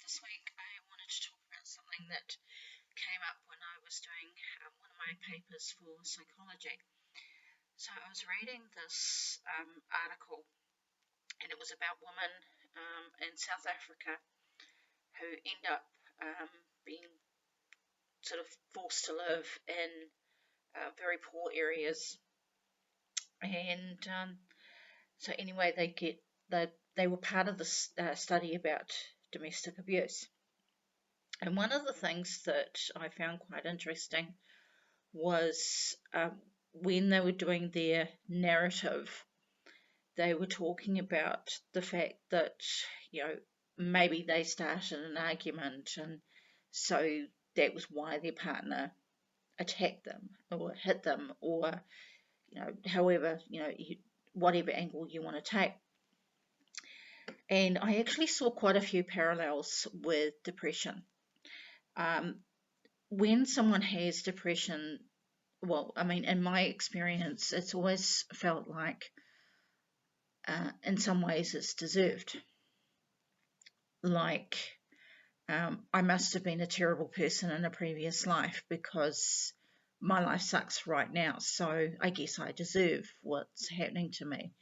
this week I wanted to talk about something that came up when I was doing one of my papers for psychology. So I was reading this article, and it was about women in South Africa who end up being sort of forced to live in very poor areas. And so anyway, they were part of this study about domestic abuse. And one of the things that I found quite interesting was when they were doing their narrative, they were talking about the fact that, maybe they started an argument, and so that was why their partner attacked them or hit them, or, however, whatever angle you want to take. And I actually saw quite a few parallels with depression. When someone has depression, well, I mean, in my experience, it's always felt like, in some ways, it's deserved. Like, I must have been a terrible person in a previous life because my life sucks right now, so I guess I deserve what's happening to me.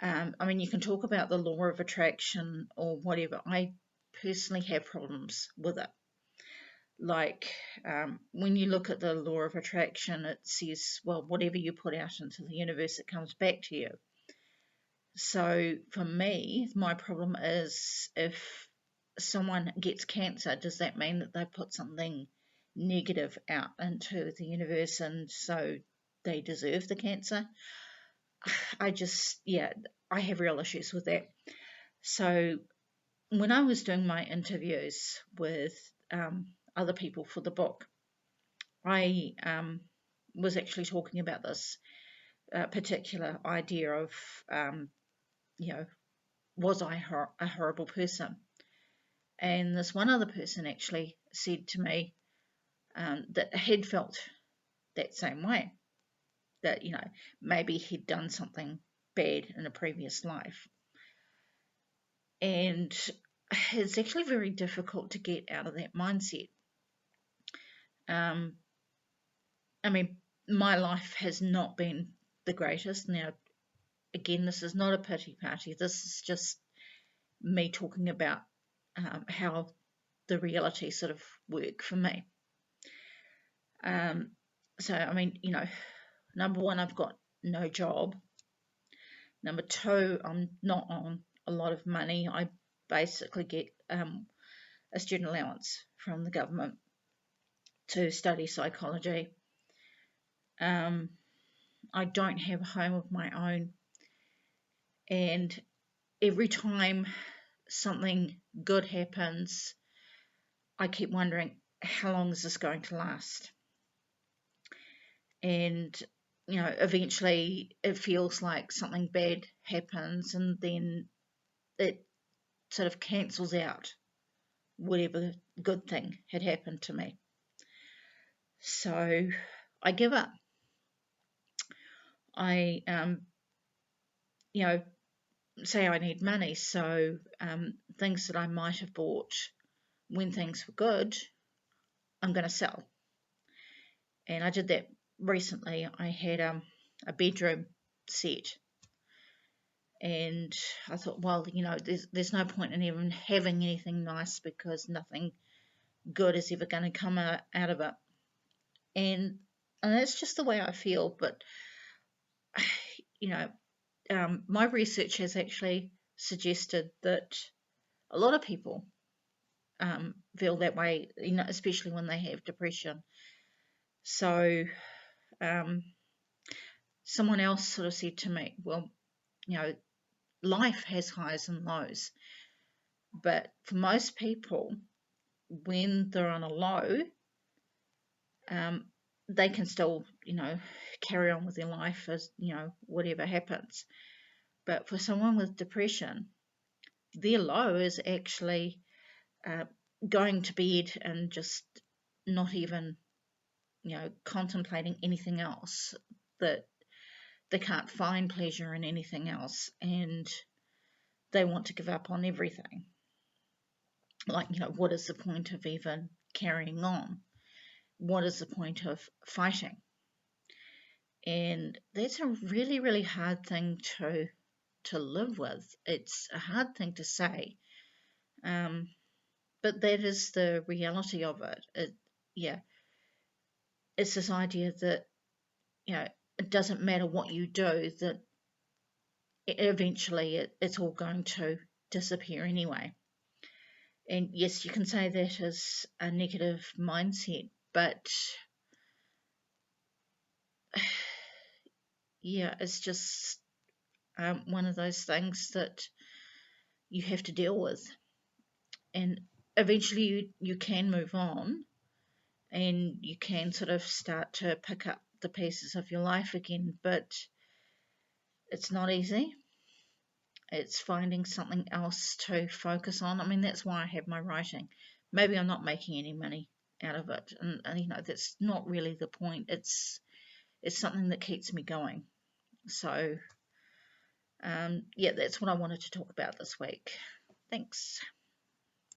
I mean, you can talk about the law of attraction or whatever. I personally have problems with it. Like, when you look at the law of attraction, it says, well, whatever you put out into the universe, it comes back to you. So for me, my problem is, if someone gets cancer, does that mean that they put something negative out into the universe and so they deserve the cancer? I have real issues with that. So when I was doing my interviews with other people for the book, I was actually talking about this particular idea of, was I a horrible person? And this one other person actually said to me that had felt that same way, that, maybe he'd done something bad in a previous life. And it's actually very difficult to get out of that mindset. I mean, my life has not been the greatest. Now, again, this is not a pity party. This is just me talking about how the reality sort of work for me. So, I mean, number one, I've got no job. Number two, I'm not on a lot of money. I basically get a student allowance from the government to study psychology. I don't have a home of my own. And every time something good happens, I keep wondering, how long is this going to last? And, eventually it feels like something bad happens, and then it sort of cancels out whatever good thing had happened to me. So I give up. I, say I need money, so things that I might have bought when things were good, I'm going to sell. And I did that recently. I had a bedroom set, and I thought, well, there's no point in even having anything nice because nothing good is ever going to come out of it. And that's just the way I feel. But my research has actually suggested that a lot of people feel that way, especially when they have depression. So someone else sort of said to me, well, life has highs and lows, but for most people, when they're on a low, they can still, carry on with their life as, whatever happens. But for someone with depression, their low is actually going to bed and just not even, contemplating anything else, that they can't find pleasure in anything else, and they want to give up on everything. Like, what is the point of even carrying on? What is the point of fighting? And that's a really, really hard thing to live with. It's a hard thing to say, um, but that is the reality of it. Yeah, it's this idea that it doesn't matter what you do, that eventually it's all going to disappear anyway. And yes, you can say that is a negative mindset, but yeah, it's just one of those things that you have to deal with. And eventually you can move on, and you can sort of start to pick up the pieces of your life again, but it's not easy. It's finding something else to focus on. I mean, that's why I have my writing. Maybe I'm not making any money out of it, and that's not really the point. It's something that keeps me going. So yeah, that's what I wanted to talk about this week. Thanks.